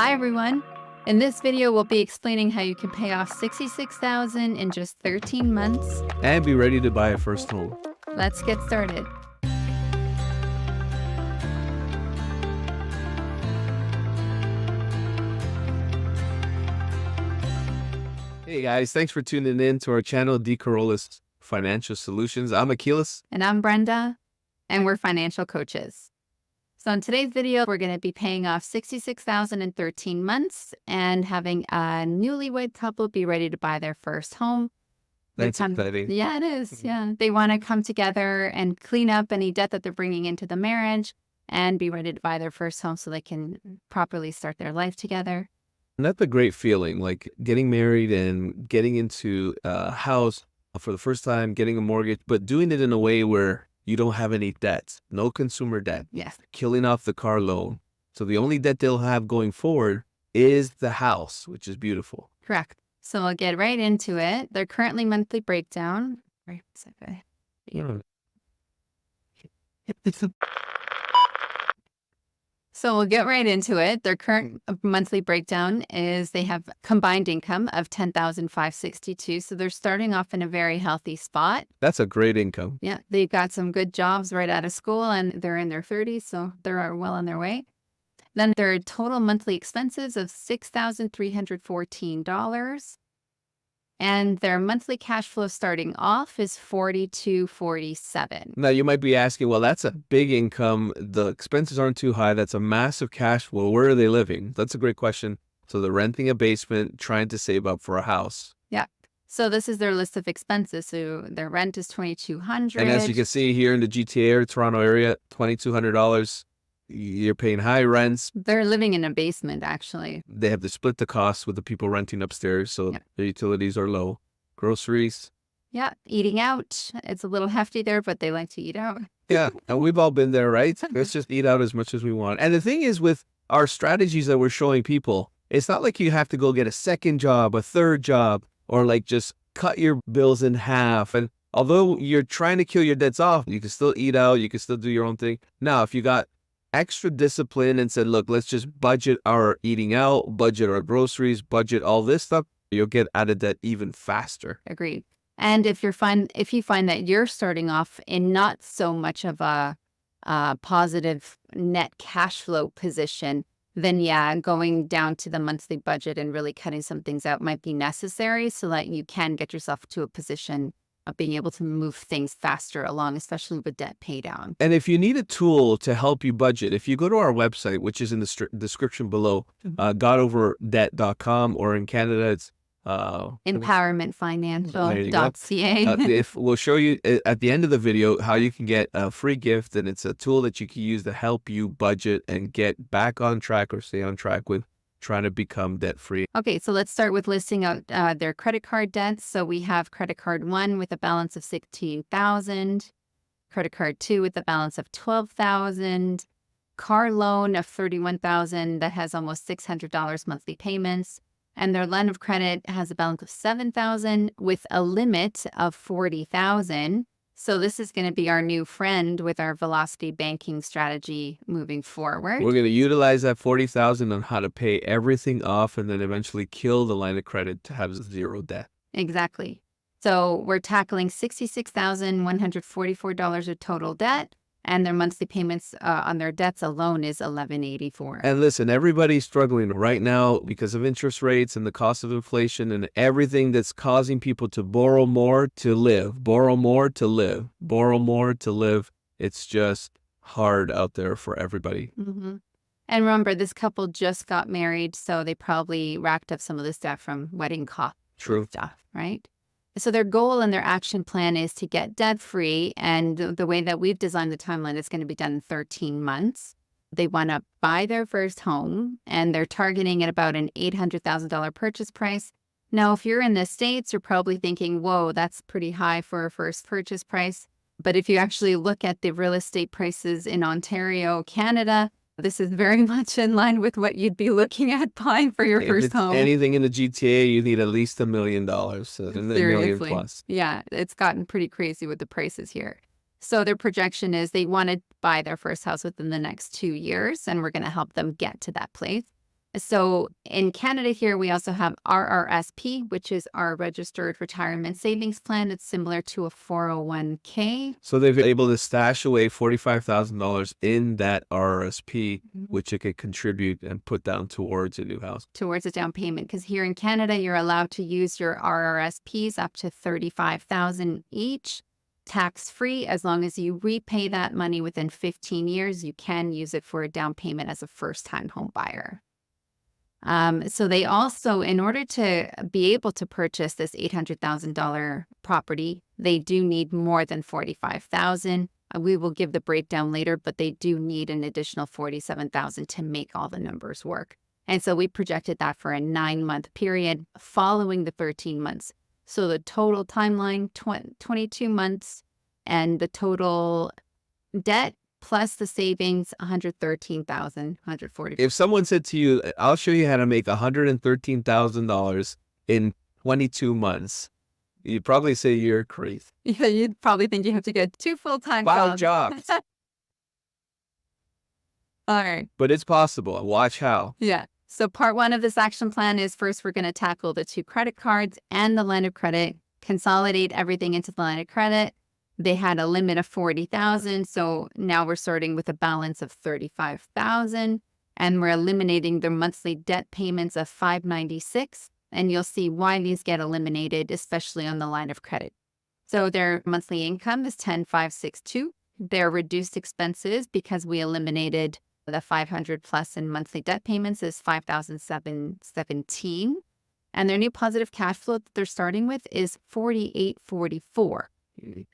Hi everyone. In this video, we'll be explaining how you can pay off $66,000 in just 13 months. And be ready to buy a first home. Let's get started. Hey guys, thanks for tuning in to our channel, Carolus Financial Solutions. I'm Achilles. And I'm Brenda, and we're financial coaches. So in today's video, we're going to be paying off $66,000 in 13 months and having a newlywed couple be ready to buy their first home. That's exciting. Yeah, it is. Yeah. They want to come together and clean up any debt that they're bringing into the marriage and be ready to buy their first home so they can properly start their life together. And that's a great feeling, like getting married and getting into a house for the first time, getting a mortgage, but doing it in a way where you don't have any debts, no consumer debt. Yes. Killing off the car loan. So the only debt they'll have going forward is the house, which is beautiful. Correct. So we'll get right into it. Their currently monthly breakdown. So we'll get right into it. Their current monthly breakdown is they have combined income of $10,562. So they're starting off in a very healthy spot. That's a great income. Yeah, they've got some good jobs right out of school and they're in their 30s, so they're well on their way. Then their total monthly expenses of $6,314. And their monthly cash flow starting off is $4,247. Now you might be asking, well, that's a big income. The expenses aren't too high. That's a massive cash flow. Where are they living? That's a great question. So they're renting a basement, trying to save up for a house. Yeah. So this is their list of expenses. So their rent is $2,200. And as you can see here in the GTA or Toronto area, $2,200. You're paying high rents. They're living in a basement, actually. They have to split the costs with the people renting upstairs, so their utilities are low. Groceries. Yeah, eating out. It's a little hefty there, but they like to eat out. Yeah, and we've all been there, right? Let's just eat out as much as we want. And the thing is, with our strategies that we're showing people, it's not like you have to go get a second job, a third job, or like just cut your bills in half. And although you're trying to kill your debts off, you can still eat out, you can still do your own thing. Now, if you got extra discipline and said, look, let's just budget our eating out, budget our groceries, budget all this stuff, you'll get out of debt even faster. Agreed. And if you find that you're starting off in not so much of a positive net cash flow position, then yeah, going down to the monthly budget and really cutting some things out might be necessary so that you can get yourself to a position of being able to move things faster along, especially with debt pay down. And if you need a tool to help you budget, if you go to our website, which is in the description below, gotoverdebt.com, or in Canada, it's empowermentfinancial.ca. We'll show you at the end of the video how you can get a free gift, and it's a tool that you can use to help you budget and get back on track or stay on track with trying to become debt-free. Okay, so let's start with listing out their credit card debts. So we have credit card 1 with a balance of $16,000, credit card 2 with a balance of $12,000, car loan of $31,000 that has almost $600 monthly payments, and their line of credit has a balance of $7,000 with a limit of $40,000. So this is going to be our new friend with our velocity banking strategy moving forward. We're going to utilize that $40,000 on how to pay everything off and then eventually kill the line of credit to have zero debt. Exactly. So we're tackling $66,144 of total debt, and their monthly payments on their debts alone is $1,184. And listen, everybody's struggling right now because of interest rates and the cost of inflation and everything that's causing people to borrow more to live, borrow more to live, borrow more to live. It's just hard out there for everybody. Mm-hmm. And remember, this couple just got married, so they probably racked up some of this debt from wedding costs. True. Stuff, right? So their goal and their action plan is to get debt-free, and the way that we've designed the timeline is going to be done in 13 months. They want to buy their first home, and they're targeting at about an $800,000 purchase price. Now, if you're in the States, you're probably thinking, whoa, that's pretty high for a first purchase price. But if you actually look at the real estate prices in Ontario, Canada, this is very much in line with what you'd be looking at buying for your first home. Anything in the GTA, you need at least $1 million, so $1 million plus. Yeah, it's gotten pretty crazy with the prices here. So their projection is they want to buy their first house within the next 2 years, and we're going to help them get to that place. So in Canada here, we also have RRSP, which is our Registered Retirement Savings Plan. It's similar to a 401k. So they've been able to stash away $45,000 in that RRSP, which it could contribute and put down towards a new house. Towards a down payment. Because here in Canada, you're allowed to use your RRSPs up to $35,000 each, tax-free. As long as you repay that money within 15 years, you can use it for a down payment as a first-time home buyer. So they also, in order to be able to purchase this $800,000 property, they do need more than $45,000. We will give the breakdown later, but they do need an additional $47,000 to make all the numbers work. And so we projected that for a 9-month period following the 13 months. So the total timeline, 22 months, and the total debt plus the savings, $113,140. If someone said to you, I'll show you how to make $113,000 in 22 months, you'd probably say you're crazy. Yeah, you'd probably think you have to get 2 full-time 5 jobs. All right. But it's possible. Watch how. Yeah. So part 1 of this action plan is first we're going to tackle the 2 credit cards and the line of credit, consolidate everything into the line of credit. They had a limit of $40,000. So now we're starting with a balance of $35,000 and we're eliminating their monthly debt payments of $596. And you'll see why these get eliminated, especially on the line of credit. So their monthly income is $10,562. Their reduced expenses, because we eliminated the $500 plus in monthly debt payments, is $5,717. And their new positive cash flow that they're starting with is $4,844.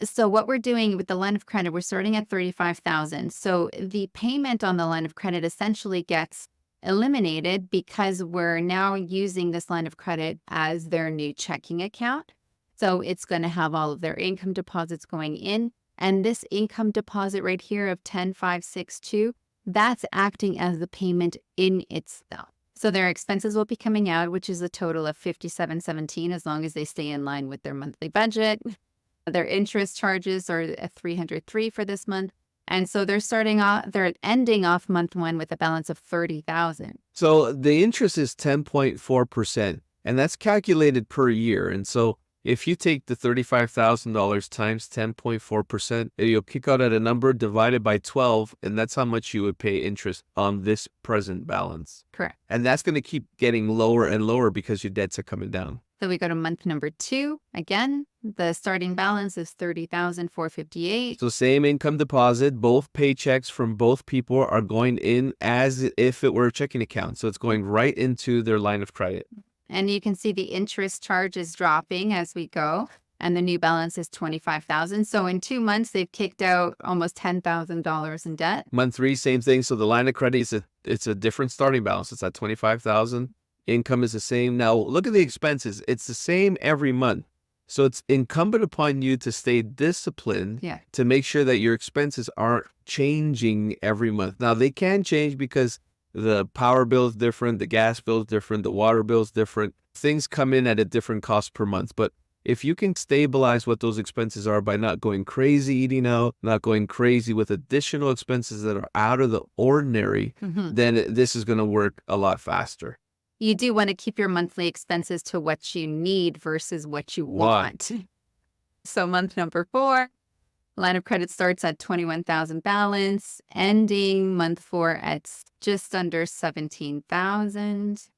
So what we're doing with the line of credit, we're starting at $35,000. So the payment on the line of credit essentially gets eliminated because we're now using this line of credit as their new checking account. So it's going to have all of their income deposits going in. And this income deposit right here of $10,562, that's acting as the payment in itself. So their expenses will be coming out, which is a total of $5,717 as long as they stay in line with their monthly budget. Their interest charges are at $303 for this month. And so they're ending off month 1 with a balance of $30,000. So the interest is 10.4%, and that's calculated per year. And so if you take the $35,000 times 10.4%, you'll kick out at a number divided by 12, and that's how much you would pay interest on this present balance. Correct. And that's going to keep getting lower and lower because your debts are coming down. So we go to month number 2. Again, the starting balance is $30,458. So same income deposit, both paychecks from both people are going in as if it were a checking account. So it's going right into their line of credit. And you can see the interest charge is dropping as we go. And the new balance is $25,000. So in 2 months, they've kicked out almost $10,000 in debt. Month 3, same thing. So the line of credit it's a different starting balance. It's at $25,000. Income is the same. Now look at the expenses. It's the same every month. So it's incumbent upon you to stay disciplined to make sure that your expenses aren't changing every month. Now they can change because the power bill is different, the gas bill is different, the water bill is different. Things come in at a different cost per month. But if you can stabilize what those expenses are by not going crazy eating out, not going crazy with additional expenses that are out of the ordinary, then this is going to work a lot faster. You do want to keep your monthly expenses to what you need versus what you want. So month number 4, line of credit starts at $21,000 balance, ending month 4 at just under $17,000.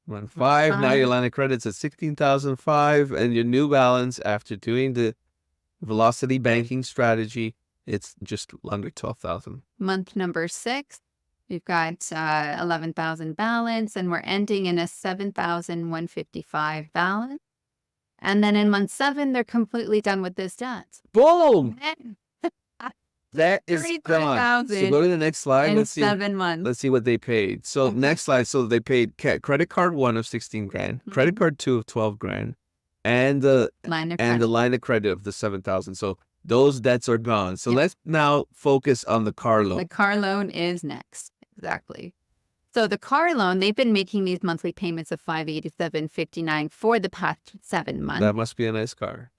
Month 5, now your line of credit's at $16,005, and your new balance after doing the velocity banking strategy, it's just under $12,000. Month number 6. We've got $11,000 balance, and we're ending in a $7,155 balance. And then in month 7, they're completely done with this debt. Boom! That is gone. $35,000 So go to the next slide. in 7 months. Let's see what they paid. So next slide. So they paid credit card 1 of $16,000, credit card 2 of $12,000, and the line of credit of the $7,000. So those debts are gone. So let's now focus on the car loan. The car loan is next. Exactly. So the car loan, they've been making these monthly payments of $587.59 for the past 7 months. That must be a nice car.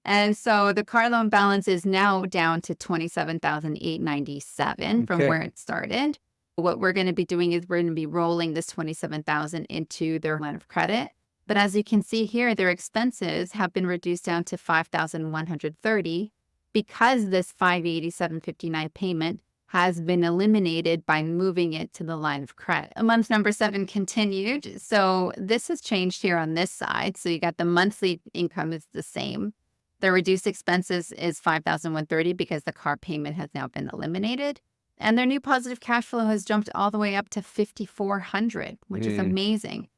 And so the car loan balance is now down to $27,897 from where it started. What we're going to be doing is we're going to be rolling this $27,000 into their line of credit. But as you can see here, their expenses have been reduced down to $5,130 because this $587.59 payment has been eliminated by moving it to the line of credit. Month number 7 continued. So this has changed here on this side. So you got the monthly income is the same. The reduced expenses is $5,130 because the car payment has now been eliminated. And their new positive cash flow has jumped all the way up to $5,400, which is amazing.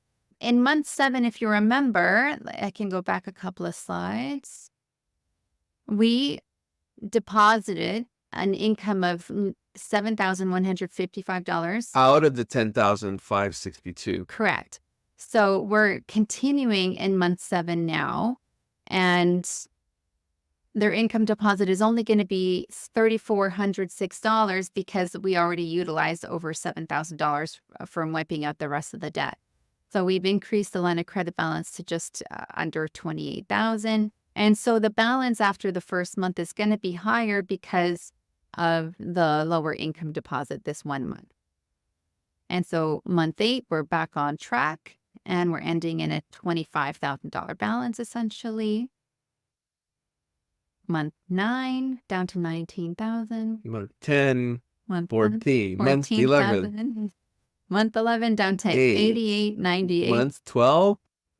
In month 7, if you remember, I can go back a couple of slides. We deposited an income of $7,155 out of the $10,562. Correct. So we're continuing in month 7 now, and their income deposit is only going to be $3,406 because we already utilized over $7,000 from wiping out the rest of the debt. So we've increased the line of credit balance to just under $28,000. And so the balance after the first month is going to be higher because of the lower income deposit this 1 month. And so month 8, we're back on track, and we're ending in a $25,000 balance essentially. Month 9 down to $19,000. Month 10, month 14, month 11. Month 11 down to $88.98. Month 12.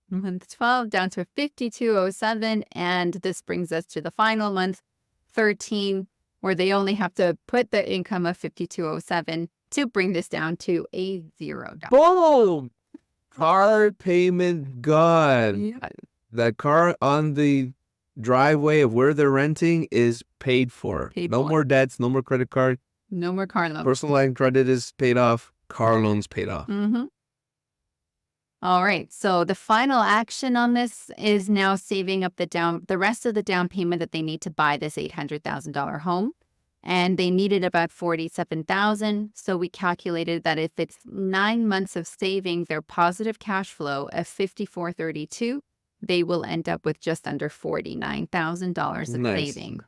Month 12 down to $52.07. And this brings us to the final month, 13, where they only have to put the income of $52.07 to bring this down to a $0. Boom! Car payment gone. Yeah. That car on the driveway of where they're renting is paid for. No more debts, no more credit card. No more car loans. Personal line credit is paid off. Car loans paid off. All right. So the final action on this is now saving up the rest of the down payment that they need to buy this $800,000 home. And they needed about $47,000. So we calculated that if it's 9 months of saving their positive cash flow of $5,432, they will end up with just under $49,000 of saving.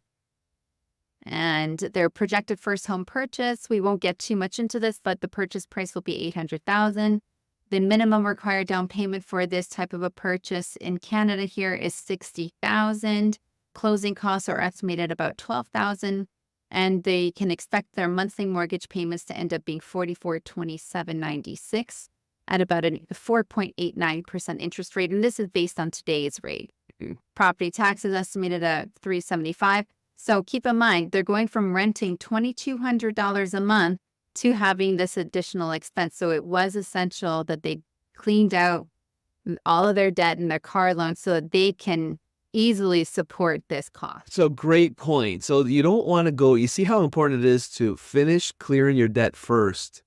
And their projected first home purchase, we won't get too much into this, but the purchase price will be $800,000. The minimum required down payment for this type of a purchase in Canada here is $60,000. Closing costs are estimated about $12,000, and they can expect their monthly mortgage payments to end up being $44,2796 at about a 4.89% interest rate, and this is based on today's rate. Property taxes estimated at $375. So keep in mind, they're going from renting $2,200 a month to having this additional expense. So it was essential that they cleaned out all of their debt and their car loans so that they can easily support this cost. So great point. So you don't want to go, you see how important it is to finish clearing your debt first.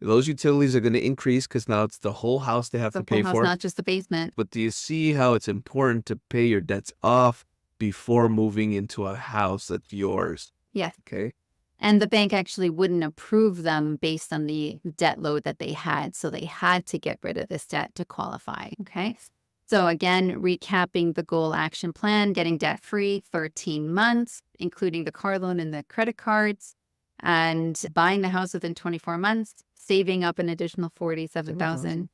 Those utilities are going to increase because now it's the whole house they have to pay for. Not just the basement. But do you see how it's important to pay your debts off before moving into a house that's yours? Yes. Okay. And the bank actually wouldn't approve them based on the debt load that they had. So they had to get rid of this debt to qualify. Okay. So again, recapping the goal action plan, getting debt free, 13 months, including the car loan and the credit cards, and buying the house within 24 months, saving up an additional $47,000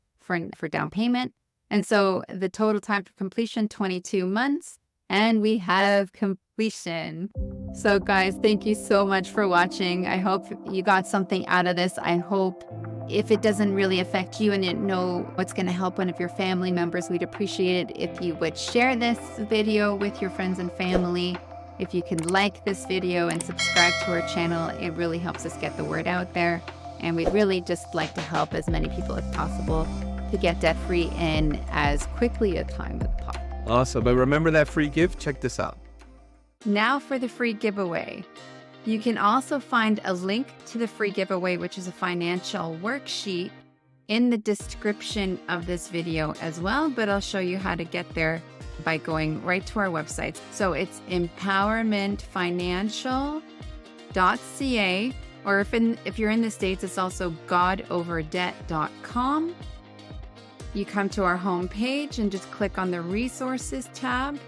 for down payment. And so the total time to completion, 22 months. And we have completion. So guys, thank you so much for watching. I hope you got something out of this. I hope if it doesn't really affect you and you know what's going to help one of your family members, we'd appreciate it if you would share this video with your friends and family. If you can like this video and subscribe to our channel, it really helps us get the word out there. And we'd really just like to help as many people as possible to get debt free in as quickly a time as possible. Awesome. But remember that free gift? Check this out. Now for the free giveaway. You can also find a link to the free giveaway, which is a financial worksheet, in the description of this video as well, but I'll show you how to get there by going right to our website. So it's empowermentfinancial.ca, or if you're in the States, it's also godoverdebt.com. You come to our home page and just click on the resources tab.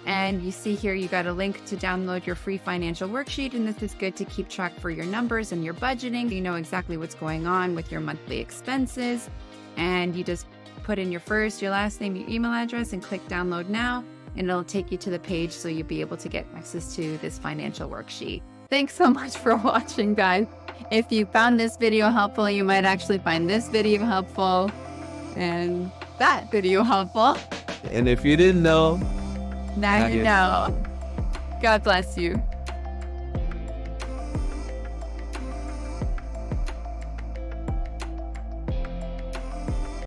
And you see here, you got a link to download your free financial worksheet. And this is good to keep track for your numbers and your budgeting. You know exactly what's going on with your monthly expenses. And you just put in your first, your last name, your email address, and click download now. And it'll take you to the page so you'll be able to get access to this financial worksheet. Thanks so much for watching, guys. If you found this video helpful, you might actually find this video helpful and that video helpful. And if you didn't know, Now you know. God bless you.